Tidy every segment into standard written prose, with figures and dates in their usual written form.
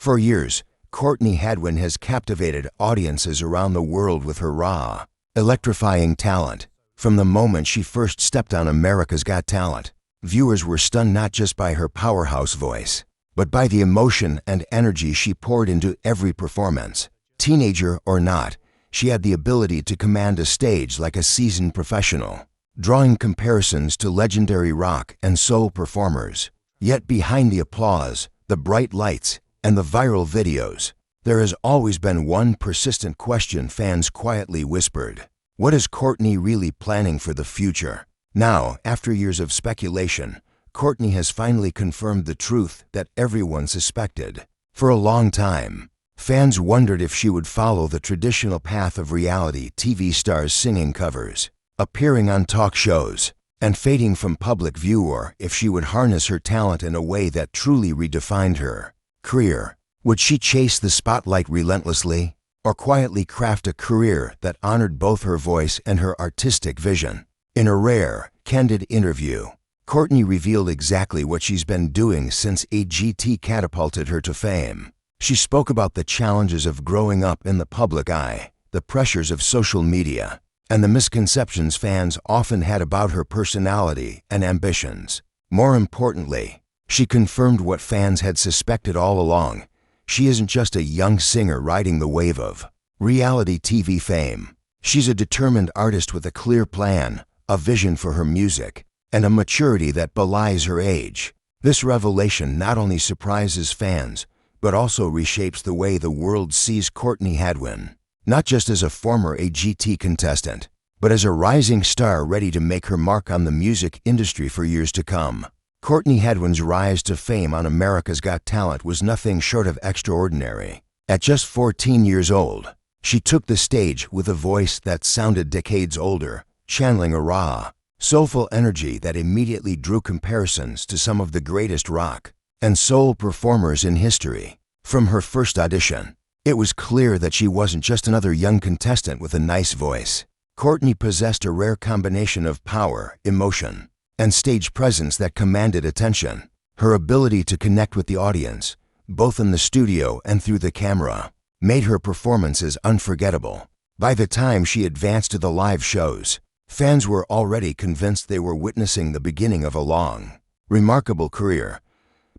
For years, Courtney Hadwin has captivated audiences around the world with her raw, electrifying talent. From the moment she first stepped on America's Got Talent, viewers were stunned not just by her powerhouse voice, but by the emotion and energy she poured into every performance. Teenager or not, she had the ability to command a stage like a seasoned professional, drawing comparisons to legendary rock and soul performers. Yet behind the applause, the bright lights, and the viral videos, there has always been one persistent question fans quietly whispered. What is Courtney really planning for the future? Now, after years of speculation, Courtney has finally confirmed the truth that everyone suspected. For a long time, fans wondered if she would follow the traditional path of reality TV stars singing covers, appearing on talk shows, and fading from public view, or if she would harness her talent in a way that truly redefined her career. Would she chase the spotlight relentlessly, or quietly craft a career that honored both her voice and her artistic vision? In a rare, candid interview, Courtney revealed exactly what she's been doing since AGT catapulted her to fame. She spoke about the challenges of growing up in the public eye, the pressures of social media, and the misconceptions fans often had about her personality and ambitions. More importantly, she confirmed what fans had suspected all along. She isn't just a young singer riding the wave of reality TV fame. She's a determined artist with a clear plan, a vision for her music, and a maturity that belies her age. This revelation not only surprises fans, but also reshapes the way the world sees Courtney Hadwin, not just as a former AGT contestant, but as a rising star ready to make her mark on the music industry for years to come. Courtney Hadwin's rise to fame on America's Got Talent was nothing short of extraordinary. At just 14 years old, she took the stage with a voice that sounded decades older, channeling a raw, soulful energy that immediately drew comparisons to some of the greatest rock and soul performers in history. From her first audition, it was clear that she wasn't just another young contestant with a nice voice. Courtney possessed a rare combination of power, emotion, and stage presence that commanded attention. Her ability to connect with the audience, both in the studio and through the camera, made her performances unforgettable. By the time she advanced to the live shows, fans were already convinced they were witnessing the beginning of a long, remarkable career.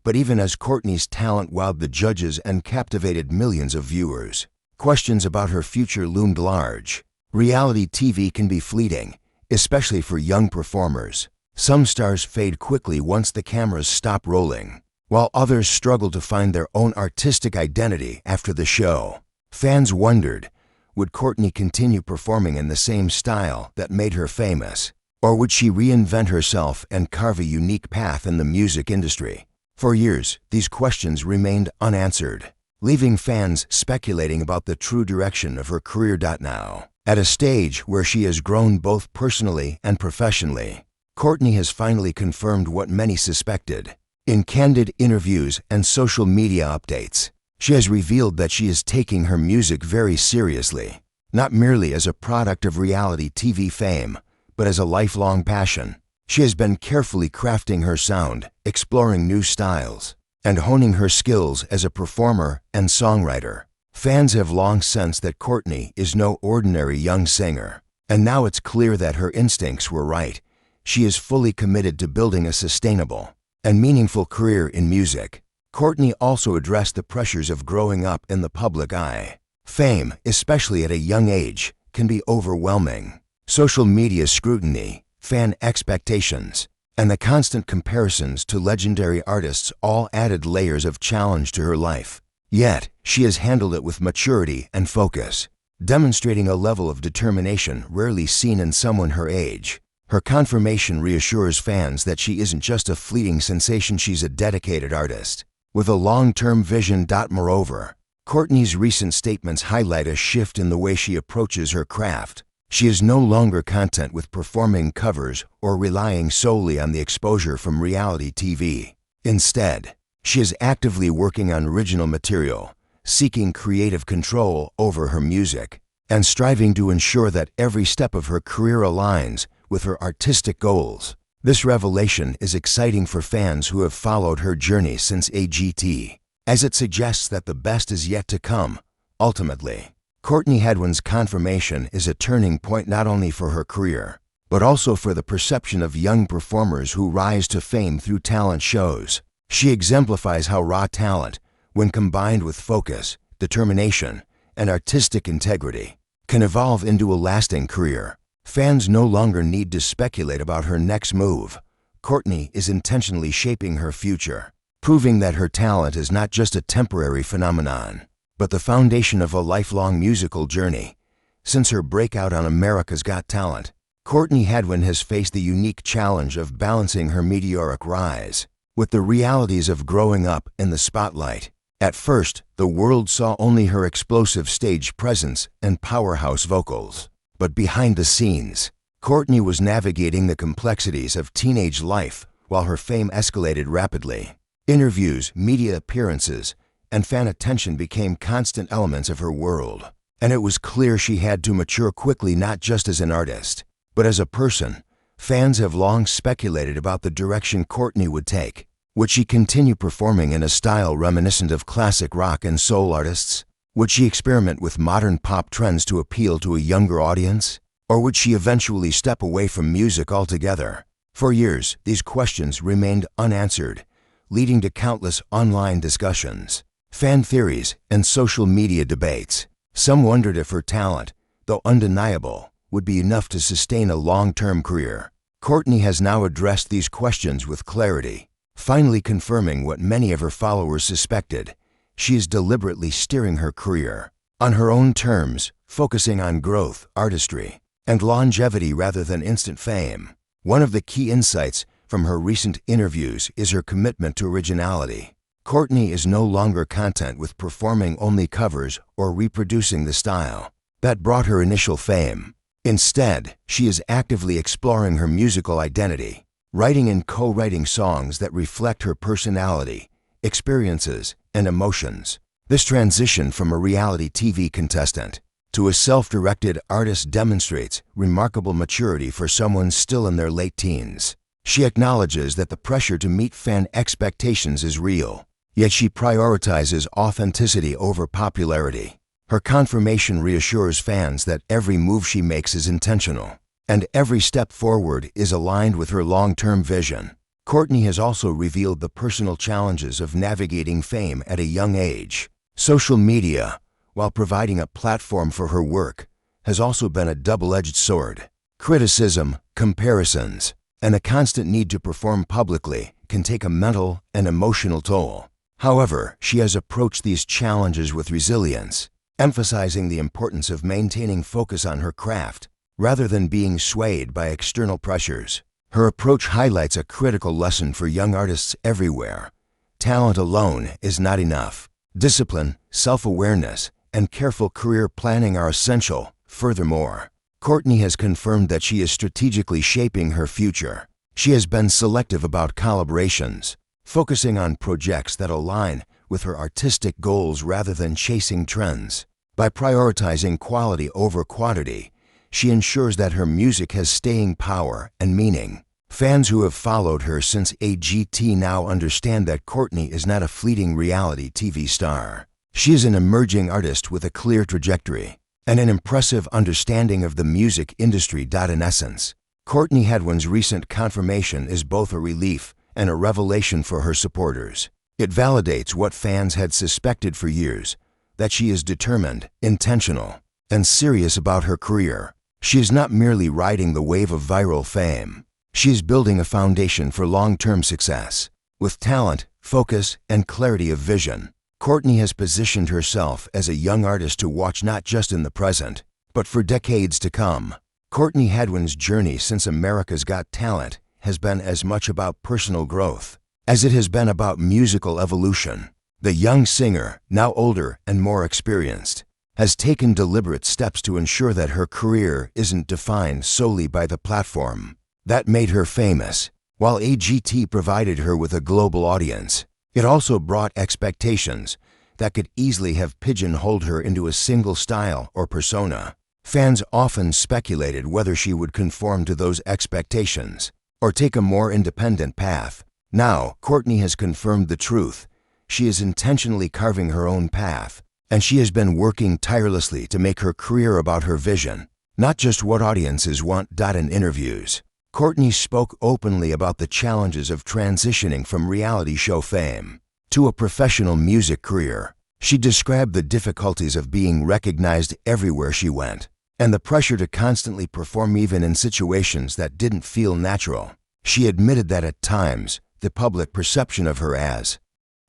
But even as Courtney's talent wowed the judges and captivated millions of viewers, questions about her future loomed large. Reality TV can be fleeting, especially for young performers. Some stars fade quickly once the cameras stop rolling, while others struggle to find their own artistic identity after the show. Fans wondered, would Courtney continue performing in the same style that made her famous, or would she reinvent herself and carve a unique path in the music industry? For years, these questions remained unanswered, leaving fans speculating about the true direction of her career. Now, at a stage where she has grown both personally and professionally, Courtney has finally confirmed what many suspected. In candid interviews and social media updates, she has revealed that she is taking her music very seriously, not merely as a product of reality TV fame, but as a lifelong passion. She has been carefully crafting her sound, exploring new styles, and honing her skills as a performer and songwriter. Fans have long sensed that Courtney is no ordinary young singer, and now it's clear that her instincts were right. She is fully committed to building a sustainable and meaningful career in music. Courtney also addressed the pressures of growing up in the public eye. Fame, especially at a young age, can be overwhelming. Social media scrutiny, fan expectations, and the constant comparisons to legendary artists all added layers of challenge to her life. Yet, she has handled it with maturity and focus, demonstrating a level of determination rarely seen in someone her age. Her confirmation reassures fans that she isn't just a fleeting sensation, she's a dedicated artist with a long-term vision. Moreover, Courtney's recent statements highlight a shift in the way she approaches her craft. She is no longer content with performing covers or relying solely on the exposure from reality TV. Instead, she is actively working on original material, seeking creative control over her music, and striving to ensure that every step of her career aligns with her artistic goals. This revelation is exciting for fans who have followed her journey since AGT. as it suggests that the best is yet to come. Ultimately, Courtney Hadwin's confirmation is a turning point not only for her career, but also for the perception of young performers who rise to fame through talent shows. She exemplifies how raw talent, when combined with focus, determination, and artistic integrity, can evolve into a lasting career. Fans no longer need to speculate about her next move. Courtney is intentionally shaping her future, proving that her talent is not just a temporary phenomenon, but the foundation of a lifelong musical journey. Since her breakout on America's Got Talent, Courtney Hadwin has faced the unique challenge of balancing her meteoric rise with the realities of growing up in the spotlight. At first, the world saw only her explosive stage presence and powerhouse vocals. But behind the scenes, Courtney was navigating the complexities of teenage life while her fame escalated rapidly. Interviews, media appearances, and fan attention became constant elements of her world. And it was clear she had to mature quickly, not just as an artist, but as a person. Fans have long speculated about the direction Courtney would take. Would she continue performing in a style reminiscent of classic rock and soul artists? Would she experiment with modern pop trends to appeal to a younger audience? Or would she eventually step away from music altogether? For years, these questions remained unanswered, leading to countless online discussions, fan theories, and social media debates. Some wondered if her talent, though undeniable, would be enough to sustain a long-term career. Courtney has now addressed these questions with clarity, finally confirming what many of her followers suspected. She is deliberately steering her career on her own terms, focusing on growth, artistry, and longevity rather than instant fame. One of the key insights from her recent interviews is her commitment to originality. Courtney is no longer content with performing only covers or reproducing the style that brought her initial fame. Instead, she is actively exploring her musical identity, writing and co-writing songs that reflect her personality, experiences, and emotions. This transition from a reality TV contestant to a self-directed artist demonstrates remarkable maturity for someone still in their late teens. She acknowledges that the pressure to meet fan expectations is real, yet she prioritizes authenticity over popularity. Her confirmation reassures fans that every move she makes is intentional, and every step forward is aligned with her long-term vision. Courtney has also revealed the personal challenges of navigating fame at a young age. Social media, while providing a platform for her work, has also been a double-edged sword. Criticism, comparisons, and a constant need to perform publicly can take a mental and emotional toll. However, she has approached these challenges with resilience, emphasizing the importance of maintaining focus on her craft rather than being swayed by external pressures. Her approach highlights a critical lesson for young artists everywhere. Talent alone is not enough. Discipline, self-awareness, and careful career planning are essential. Furthermore, Courtney has confirmed that she is strategically shaping her future. She has been selective about collaborations, focusing on projects that align with her artistic goals rather than chasing trends. By prioritizing quality over quantity, she ensures that her music has staying power and meaning. Fans who have followed her since AGT now understand that Courtney is not a fleeting reality TV star. She is an emerging artist with a clear trajectory and an impressive understanding of the music industry. In essence, Courtney Hadwin's recent confirmation is both a relief and a revelation for her supporters. It validates what fans had suspected for years, that she is determined, intentional, and serious about her career. She is not merely riding the wave of viral fame. She is building a foundation for long-term success. With talent, focus, and clarity of vision, Courtney has positioned herself as a young artist to watch not just in the present, but for decades to come. Courtney Hadwin's journey since America's Got Talent has been as much about personal growth as it has been about musical evolution. The young singer, now older and more experienced, has taken deliberate steps to ensure that her career isn't defined solely by the platform that made her famous. While AGT provided her with a global audience, it also brought expectations that could easily have pigeonholed her into a single style or persona. Fans often speculated whether she would conform to those expectations or take a more independent path. Now, Courtney has confirmed the truth. she is intentionally carving her own path, and she has been working tirelessly to make her career about her vision, not just what audiences want. In interviews, Courtney spoke openly about the challenges of transitioning from reality show fame to a professional music career. She described the difficulties of being recognized everywhere she went, and the pressure to constantly perform even in situations that didn't feel natural. She admitted that at times, the public perception of her as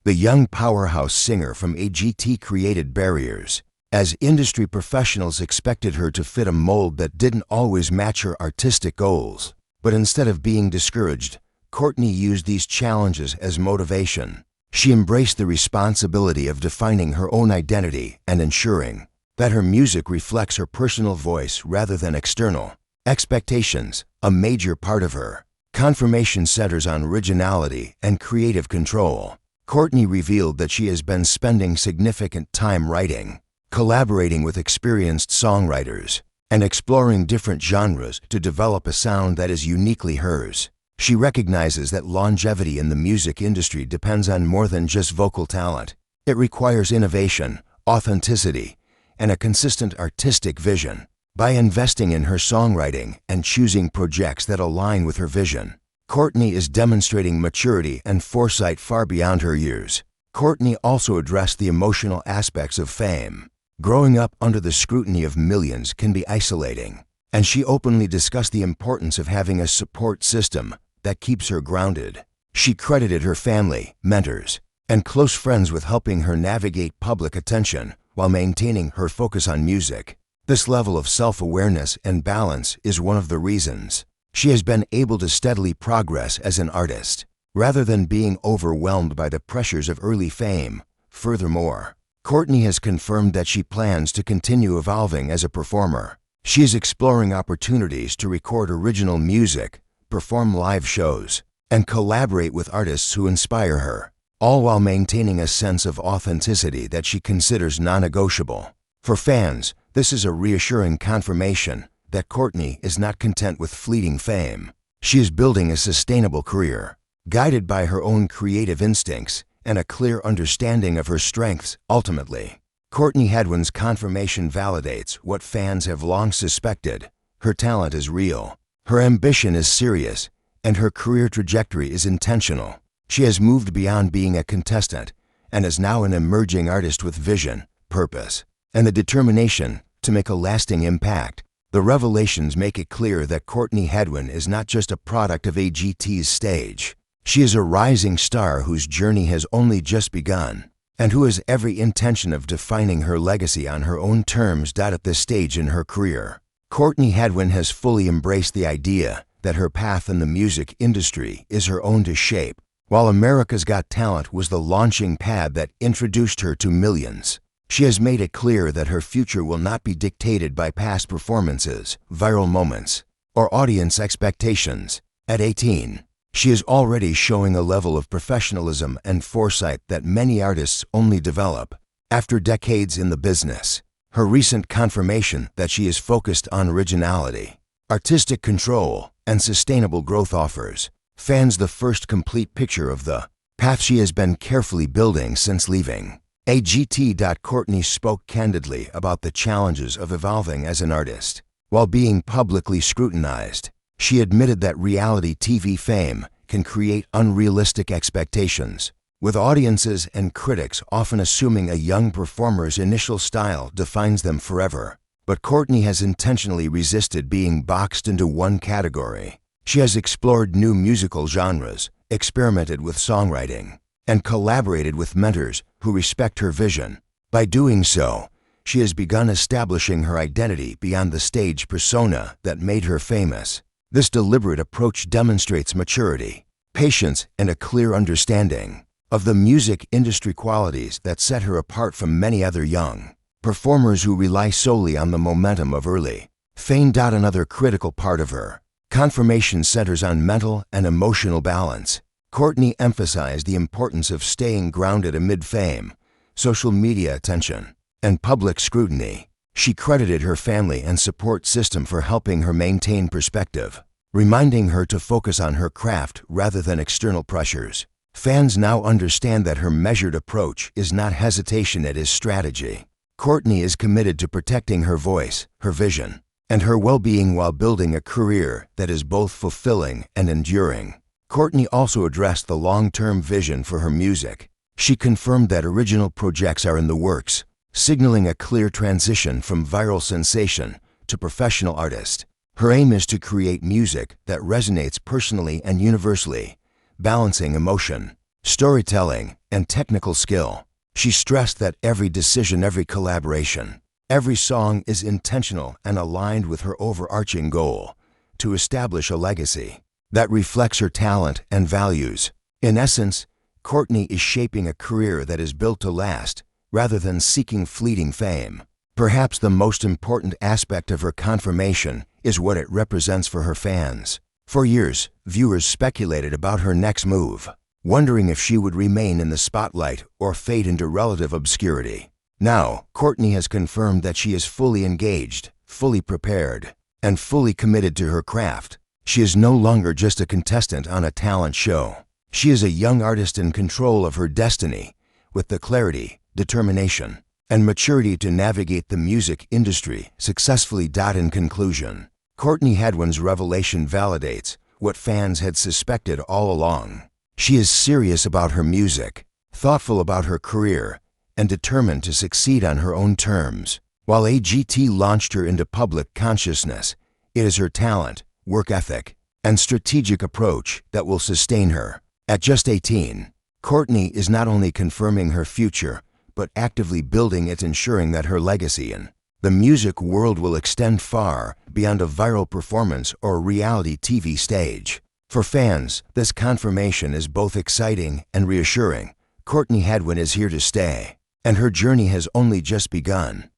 the young powerhouse singer from AGT created barriers, as industry professionals expected her to fit a mold that didn't always match her artistic goals. But instead of being discouraged, Courtney used these challenges as motivation. She embraced the responsibility of defining her own identity and ensuring that her music reflects her personal voice rather than external expectations. A major part of her confirmation centers on originality and creative control. Courtney revealed that she has been spending significant time writing, collaborating with experienced songwriters, and exploring different genres to develop a sound that is uniquely hers. She recognizes that longevity in the music industry depends on more than just vocal talent. It requires innovation, authenticity, and a consistent artistic vision. By investing in her songwriting and choosing projects that align with her vision, Courtney is demonstrating maturity and foresight far beyond her years. Courtney also addressed the emotional aspects of fame. Growing up under the scrutiny of millions can be isolating, and she openly discussed the importance of having a support system that keeps her grounded. She credited her family, mentors, and close friends with helping her navigate public attention while maintaining her focus on music. This level of self-awareness and balance is one of the reasons she has been able to steadily progress as an artist, rather than being overwhelmed by the pressures of early fame. Furthermore, Courtney has confirmed that she plans to continue evolving as a performer. She is exploring opportunities to record original music, perform live shows, and collaborate with artists who inspire her, all while maintaining a sense of authenticity that she considers non-negotiable. For fans, this is a reassuring confirmation that Courtney is not content with fleeting fame. She is building a sustainable career, guided by her own creative instincts and a clear understanding of her strengths. Ultimately, Courtney Hadwin's confirmation validates what fans have long suspected. Her talent is real, her ambition is serious, and her career trajectory is intentional. She has moved beyond being a contestant and is now an emerging artist with vision, purpose, and the determination to make a lasting impact. The revelations make it clear that Courtney Hadwin is not just a product of AGT's stage. She is a rising star whose journey has only just begun, and who has every intention of defining her legacy on her own terms. At this stage in her career, Courtney Hadwin has fully embraced the idea that her path in the music industry is her own to shape. While America's Got Talent was the launching pad that introduced her to millions, she has made it clear that her future will not be dictated by past performances, viral moments, or audience expectations. At 18, she is already showing a level of professionalism and foresight that many artists only develop after decades in the business. Her recent confirmation that she is focused on originality, artistic control, and sustainable growth offers fans the first complete picture of the path she has been carefully building since leaving AGT. Courtney spoke candidly about the challenges of evolving as an artist. While being publicly scrutinized, she admitted that reality TV fame can create unrealistic expectations, with audiences and critics often assuming a young performer's initial style defines them forever. But Courtney has intentionally resisted being boxed into one category. She has explored new musical genres, experimented with songwriting, and collaborated with mentors who respect her vision. By doing so, she has begun establishing her identity beyond the stage persona that made her famous. This deliberate approach demonstrates maturity, patience, and a clear understanding of the music industry qualities that set her apart from many other young performers who rely solely on the momentum of early fame. Another critical part of her confirmation centers on mental and emotional balance. Courtney emphasized the importance of staying grounded amid fame, social media attention, and public scrutiny. She credited her family and support system for helping her maintain perspective, reminding her to focus on her craft rather than external pressures. Fans now understand that her measured approach is not hesitation, it is strategy. Courtney is committed to protecting her voice, her vision, and her well-being while building a career that is both fulfilling and enduring. Courtney also addressed the long-term vision for her music. She confirmed that original projects are in the works, signaling a clear transition from viral sensation to professional artist. Her aim is to create music that resonates personally and universally, balancing emotion, storytelling, and technical skill. She stressed that every decision, every collaboration, every song is intentional and aligned with her overarching goal to establish a legacy that reflects her talent and values. In essence, Courtney is shaping a career that is built to last rather than seeking fleeting fame. Perhaps the most important aspect of her confirmation is what it represents for her fans. For years, viewers speculated about her next move, wondering if she would remain in the spotlight or fade into relative obscurity. Now, Courtney has confirmed that she is fully engaged, fully prepared, and fully committed to her craft. She is no longer just a contestant on a talent show. She is a young artist in control of her destiny, with the clarity, determination, and maturity to navigate the music industry successfully. In conclusion, Courtney Hadwin's revelation validates what fans had suspected all along. She is serious about her music, thoughtful about her career, and determined to succeed on her own terms. While AGT launched her into public consciousness, it is her talent, work ethic, and strategic approach that will sustain her. At just 18, Courtney is not only confirming her future, but actively building it, ensuring that her legacy in the music world will extend far beyond a viral performance or reality TV stage. For fans, this confirmation is both exciting and reassuring. Courtney Hadwin is here to stay, and her journey has only just begun.